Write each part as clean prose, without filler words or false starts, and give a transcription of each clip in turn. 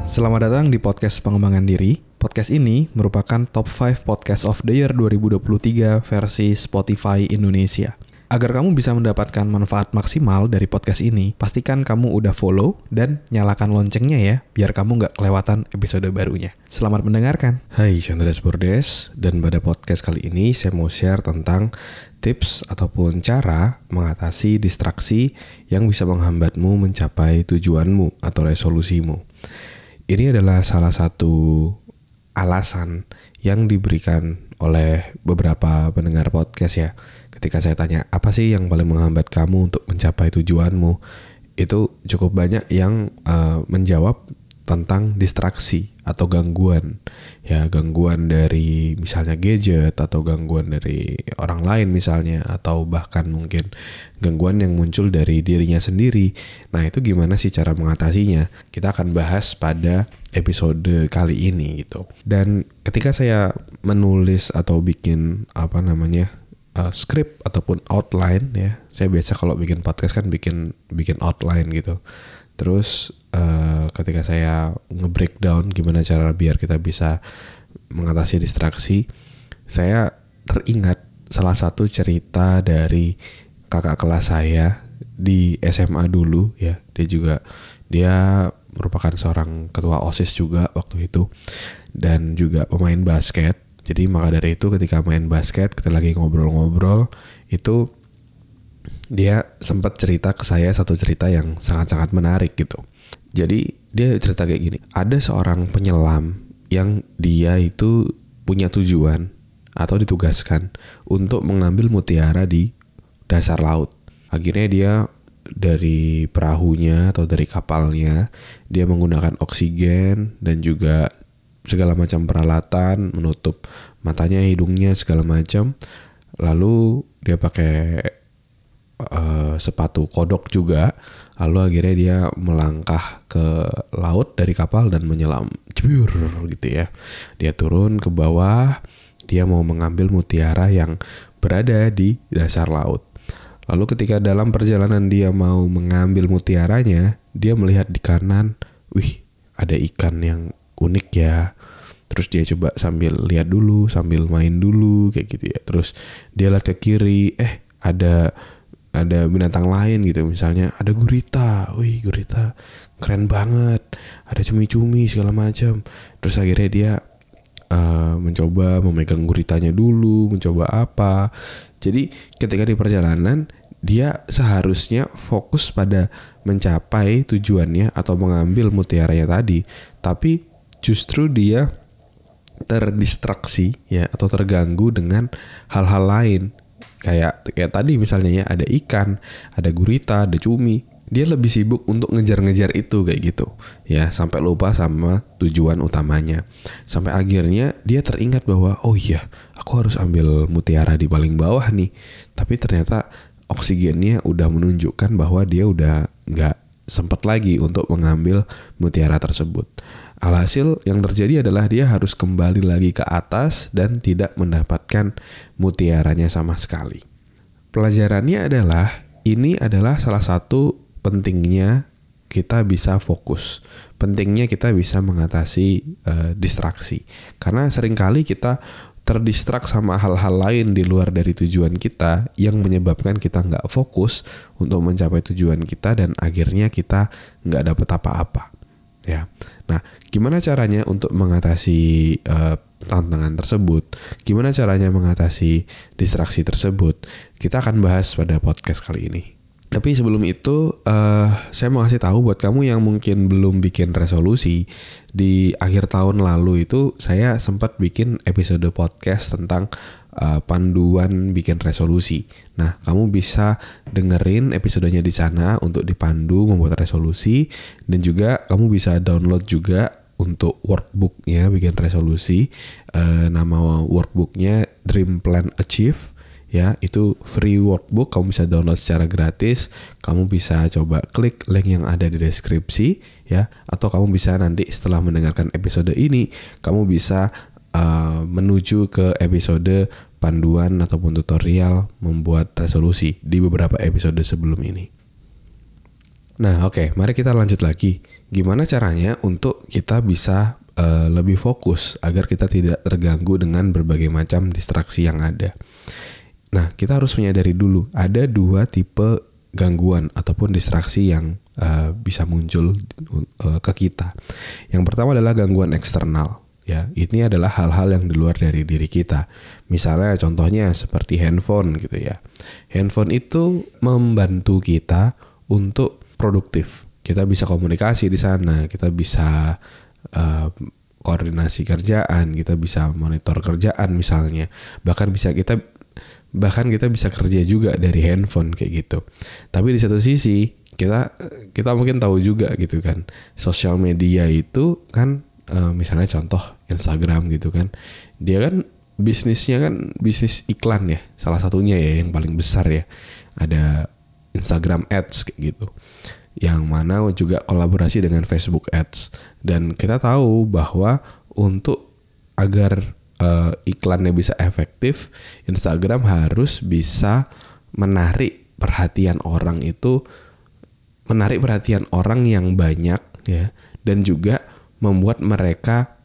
Selamat datang di podcast pengembangan diri. Podcast ini merupakan top 5 podcast of the year 2023 versi Spotify Indonesia. Agar kamu bisa mendapatkan manfaat maksimal dari podcast ini, pastikan kamu udah follow dan nyalakan loncengnya ya, biar kamu nggak kelewatan episode barunya. Selamat mendengarkan. Hai, Chandras Bordes, dan pada podcast kali ini saya mau share tentang tips ataupun cara mengatasi distraksi yang bisa menghambatmu mencapai tujuanmu atau resolusimu. Ini adalah salah satu alasan yang diberikan oleh beberapa pendengar podcast ya. Ketika saya tanya, apa sih yang paling menghambat kamu untuk mencapai tujuanmu? Itu cukup banyak yang menjawab tentang distraksi atau gangguan. Ya, gangguan dari misalnya gadget atau gangguan dari orang lain misalnya, atau bahkan mungkin gangguan yang muncul dari dirinya sendiri. Nah, itu gimana sih cara mengatasinya? Kita akan bahas pada episode kali ini gitu. Dan ketika saya menulis atau bikin skrip ataupun outline ya, saya biasa kalau bikin podcast kan bikin outline gitu. Terus ketika saya nge-breakdown gimana cara biar kita bisa mengatasi distraksi, saya teringat salah satu cerita dari kakak kelas saya di SMA dulu ya. Dia merupakan seorang ketua OSIS juga waktu itu, dan juga pemain basket. Jadi maka dari itu ketika main basket, kita lagi ngobrol-ngobrol, itu dia sempat cerita ke saya satu cerita yang sangat-sangat menarik gitu. Jadi dia cerita kayak gini, ada seorang penyelam yang dia itu punya tujuan atau ditugaskan untuk mengambil mutiara di dasar laut. Akhirnya dia dari perahunya atau dari kapalnya, dia menggunakan oksigen dan juga segala macam peralatan, menutup matanya, hidungnya, segala macam. Lalu dia pakai sepatu kodok juga. Lalu akhirnya dia melangkah ke laut dari kapal dan menyelam, jebur gitu ya. Dia turun ke bawah, dia mau mengambil mutiara yang berada di dasar laut. Lalu ketika dalam perjalanan dia mau mengambil mutiaranya, dia melihat di kanan, wih, ada ikan yang unik ya. Terus dia coba sambil lihat dulu, sambil main dulu kayak gitu ya. Terus dia lihat ke kiri, ada binatang lain gitu, misalnya ada gurita, wih gurita keren banget, ada cumi-cumi segala macam. Terus akhirnya dia mencoba memegang guritanya dulu, mencoba apa. Jadi ketika di perjalanan dia seharusnya fokus pada mencapai tujuannya atau mengambil mutiaranya tadi, tapi justru dia terdistraksi ya, atau terganggu dengan hal-hal lain. Kayak tadi misalnya ya, ada ikan, ada gurita, ada cumi. Dia lebih sibuk untuk ngejar-ngejar itu kayak gitu ya, sampai lupa sama tujuan utamanya. Sampai akhirnya dia teringat bahwa oh iya, aku harus ambil mutiara di paling bawah nih. Tapi ternyata oksigennya udah menunjukkan bahwa dia udah nggak sempat lagi untuk mengambil mutiara tersebut. Alhasil yang terjadi adalah dia harus kembali lagi ke atas dan tidak mendapatkan mutiaranya sama sekali. Pelajarannya adalah, ini adalah salah satu pentingnya kita bisa fokus. Pentingnya kita bisa mengatasi distraksi. Karena seringkali kita terdistrak sama hal-hal lain di luar dari tujuan kita yang menyebabkan kita nggak fokus untuk mencapai tujuan kita, dan akhirnya kita nggak dapat apa-apa. Ya, nah gimana caranya untuk mengatasi tantangan tersebut? Gimana caranya mengatasi distraksi tersebut? Kita akan bahas pada podcast kali ini. Tapi sebelum itu, saya mau kasih tahu buat kamu yang mungkin belum bikin resolusi. Di akhir tahun lalu itu saya sempat bikin episode podcast tentang panduan bikin resolusi. Nah, kamu bisa dengerin episodenya di sana untuk dipandu membuat resolusi, dan juga kamu bisa download juga untuk workbooknya bikin resolusi. Nama workbooknya Dream Plan Achieve. Ya, itu free workbook, kamu bisa download secara gratis. Kamu bisa coba klik link yang ada di deskripsi ya, atau kamu bisa nanti setelah mendengarkan episode ini, kamu bisa menuju ke episode panduan ataupun tutorial membuat resolusi di beberapa episode sebelum ini. Nah, oke, mari kita lanjut lagi. Gimana caranya untuk kita bisa lebih fokus agar kita tidak terganggu dengan berbagai macam distraksi yang ada. Nah, kita harus menyadari dulu ada 2 tipe gangguan ataupun distraksi yang bisa muncul ke kita. Yang pertama adalah gangguan eksternal. Ya, ini adalah hal-hal yang di luar dari diri kita. Misalnya contohnya seperti handphone gitu ya. Handphone itu membantu kita untuk produktif. Kita bisa komunikasi di sana, kita bisa koordinasi kerjaan, kita bisa monitor kerjaan misalnya. Bahkan kita bisa kerja juga dari handphone kayak gitu. Tapi di satu sisi kita mungkin tahu juga gitu kan, sosial media itu kan misalnya contoh Instagram gitu kan, dia kan bisnisnya kan bisnis iklan ya, salah satunya ya yang paling besar ya, ada Instagram Ads kayak gitu, yang mana juga kolaborasi dengan Facebook Ads. Dan kita tahu bahwa untuk agar iklannya bisa efektif, Instagram harus bisa menarik perhatian orang yang banyak ya, dan juga membuat mereka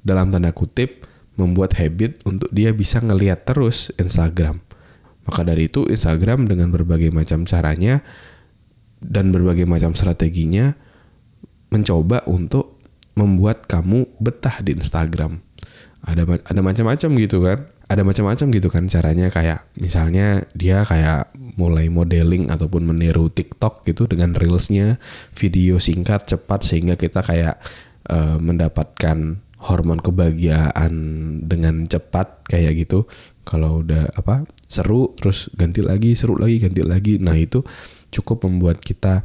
dalam tanda kutip membuat habit untuk dia bisa ngelihat terus Instagram. Maka dari itu Instagram dengan berbagai macam caranya dan berbagai macam strateginya mencoba untuk membuat kamu betah di Instagram. Ada macam-macam gitu kan. Ada macam-macam gitu kan caranya, kayak misalnya dia kayak mulai modeling ataupun meniru TikTok gitu dengan reelsnya, video singkat cepat sehingga kita kayak mendapatkan hormon kebahagiaan dengan cepat kayak gitu. Kalau udah seru terus ganti lagi, seru lagi ganti lagi. Nah, itu cukup membuat kita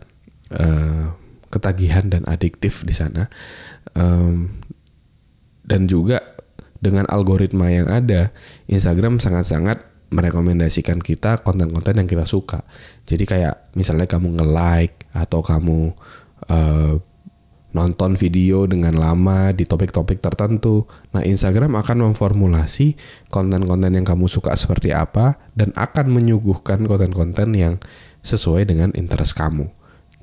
ketagihan dan adiktif di sana. Dan juga dengan algoritma yang ada, Instagram sangat-sangat merekomendasikan kita konten-konten yang kita suka. Jadi kayak misalnya kamu nge-like atau kamu nonton video dengan lama di topik-topik tertentu. Nah, Instagram akan memformulasi konten-konten yang kamu suka seperti apa dan akan menyuguhkan konten-konten yang sesuai dengan interest kamu.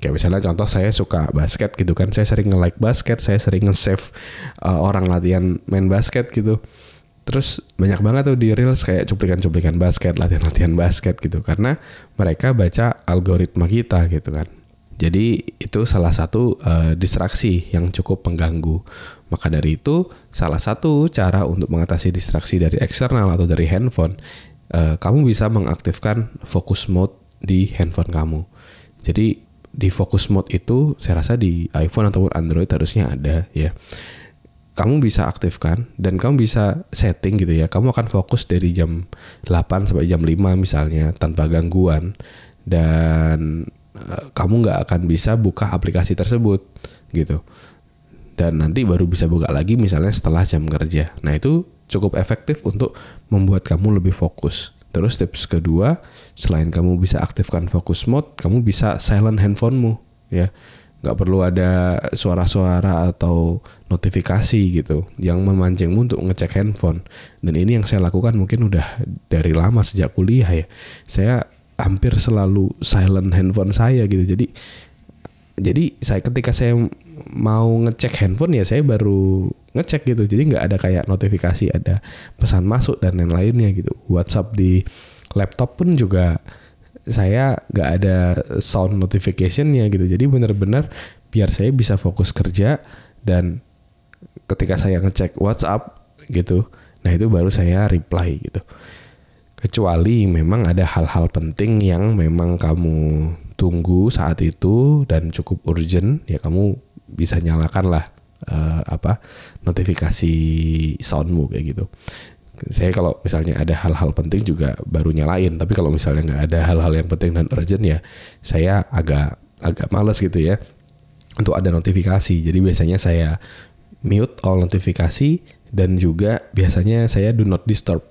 Kayak misalnya contoh, saya suka basket gitu kan, saya sering nge-like basket, saya sering nge-save orang latihan main basket gitu. Terus banyak banget tuh di reels kayak cuplikan-cuplikan basket, latihan-latihan basket gitu, karena mereka baca algoritma kita gitu kan. Jadi itu salah satu distraksi yang cukup mengganggu. Maka dari itu salah satu cara untuk mengatasi distraksi dari eksternal atau dari handphone, kamu bisa mengaktifkan focus mode di handphone kamu. Jadi di focus mode itu saya rasa di iPhone ataupun Android harusnya ada ya. Kamu bisa aktifkan dan kamu bisa setting gitu ya. Kamu akan fokus dari jam 8 sampai jam 5 misalnya tanpa gangguan, dan kamu nggak akan bisa buka aplikasi tersebut gitu. Dan nanti baru bisa buka lagi misalnya setelah jam kerja. Nah, itu cukup efektif untuk membuat kamu lebih fokus. Terus tips kedua, selain kamu bisa aktifkan focus mode, kamu bisa silent handphonemu ya. Nggak perlu ada suara-suara atau notifikasi gitu yang memancingmu untuk ngecek handphone. Dan ini yang saya lakukan mungkin udah dari lama, sejak kuliah ya. Saya hampir selalu silent handphone saya gitu. Jadi ketika saya mau ngecek handphone ya saya baru ngecek gitu. Jadi nggak ada kayak notifikasi, ada pesan masuk dan lain-lainnya gitu. WhatsApp di laptop pun juga saya nggak ada sound notification-nya gitu. Jadi benar-benar biar saya bisa fokus kerja, dan ketika saya ngecek WhatsApp gitu, nah itu baru saya reply gitu. Kecuali memang ada hal-hal penting yang memang kamu tunggu saat itu dan cukup urgent, ya kamu bisa nyalakan lah notifikasi soundmu kayak gitu. Saya kalau misalnya ada hal-hal penting juga baru nyalain, tapi kalau misalnya nggak ada hal-hal yang penting dan urgent ya saya agak malas gitu ya untuk ada notifikasi. Jadi biasanya saya mute all notifikasi, dan juga biasanya saya do not disturb.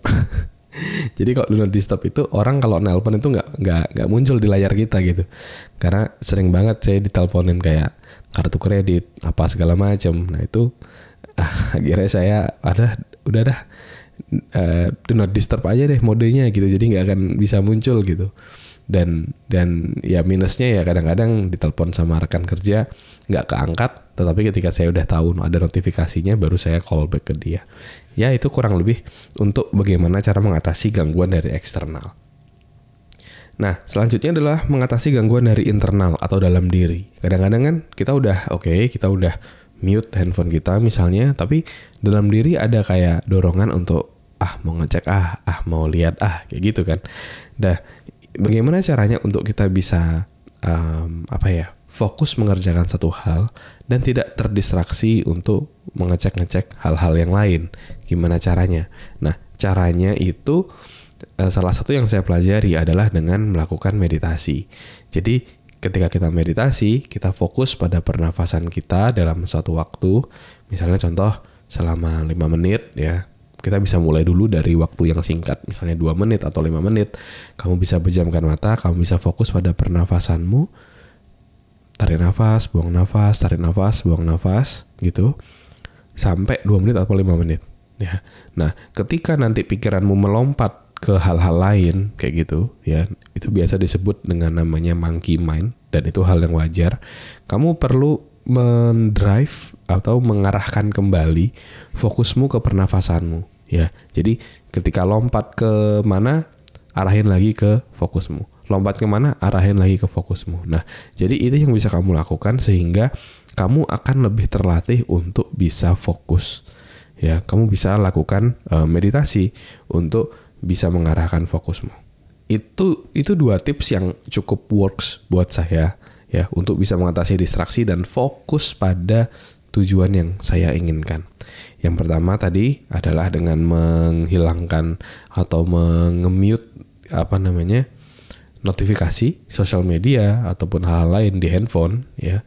Jadi kalau do not disturb itu orang kalau nelpon itu nggak muncul di layar kita gitu. Karena sering banget saya diteleponin kayak kartu kredit apa segala macam. Nah itu akhirnya saya udah do not disturb aja deh modenya gitu. Jadi nggak akan bisa muncul gitu. Dan ya minusnya ya kadang-kadang ditelepon sama rekan kerja nggak keangkat, tetapi ketika saya udah tahu ada notifikasinya baru saya call back ke dia. Ya itu kurang lebih untuk bagaimana cara mengatasi gangguan dari eksternal. Nah, selanjutnya adalah mengatasi gangguan dari internal atau dalam diri. Kadang-kadang kan kita udah mute handphone kita misalnya, tapi dalam diri ada kayak dorongan untuk mau ngecek mau lihat kayak gitu kan. Nah, bagaimana caranya untuk kita bisa fokus mengerjakan satu hal dan tidak terdistraksi untuk mengecek-ngecek hal-hal yang lain. Gimana caranya? Nah, caranya itu salah satu yang saya pelajari adalah dengan melakukan meditasi. Jadi ketika kita meditasi, kita fokus pada pernafasan kita dalam suatu waktu. Misalnya contoh selama 5 menit ya. Kita bisa mulai dulu dari waktu yang singkat, misalnya 2 menit atau 5 menit. Kamu bisa pejamkan mata, kamu bisa fokus pada pernafasanmu. Tarik nafas, buang nafas, tarik nafas, buang nafas gitu. Sampai 2 menit atau 5 menit. Ya. Nah, ketika nanti pikiranmu melompat ke hal-hal lain kayak gitu ya, itu biasa disebut dengan namanya monkey mind, dan itu hal yang wajar. Kamu perlu mendrive atau mengarahkan kembali fokusmu ke pernafasanmu ya. Jadi ketika lompat ke mana, arahin lagi ke fokusmu. Lompat ke mana, arahin lagi ke fokusmu. Nah, jadi itu yang bisa kamu lakukan sehingga kamu akan lebih terlatih untuk bisa fokus ya. Kamu bisa lakukan meditasi untuk bisa mengarahkan fokusmu. Itu 2 tips yang cukup works buat saya ya, untuk bisa mengatasi distraksi dan fokus pada tujuan yang saya inginkan. Yang pertama tadi adalah dengan menghilangkan atau menge-mute notifikasi sosial media ataupun hal lain di handphone ya.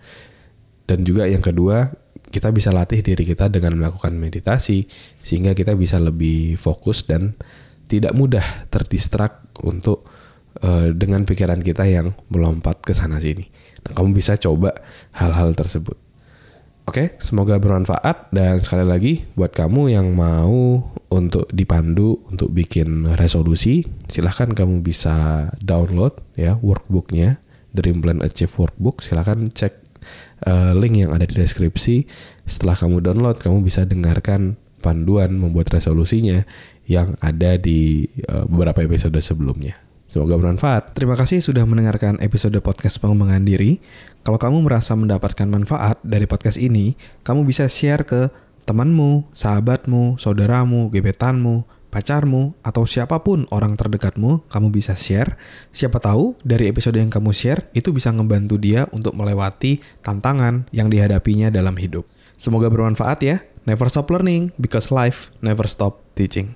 Dan juga yang kedua, kita bisa latih diri kita dengan melakukan meditasi sehingga kita bisa lebih fokus dan tidak mudah terdistrak untuk dengan pikiran kita yang melompat ke sana sini. Nah, kamu bisa coba hal-hal tersebut. Oke, semoga bermanfaat, dan sekali lagi buat kamu yang mau untuk dipandu untuk bikin resolusi, silahkan kamu bisa download ya workbooknya, Dream Plan Achieve Workbook. Silahkan cek link yang ada di deskripsi. Setelah kamu download, kamu bisa dengarkan panduan membuat resolusinya yang ada di beberapa episode sebelumnya. Semoga bermanfaat. Terima kasih sudah mendengarkan episode podcast pengembangan diri. Kalau kamu merasa mendapatkan manfaat dari podcast ini, kamu bisa share ke temanmu, sahabatmu, saudaramu, gebetanmu, pacarmu, atau siapapun orang terdekatmu. Kamu bisa share. Siapa tahu dari episode yang kamu share itu bisa ngebantu dia untuk melewati tantangan yang dihadapinya dalam hidup. Semoga bermanfaat ya. Never stop learning because life never stop teaching.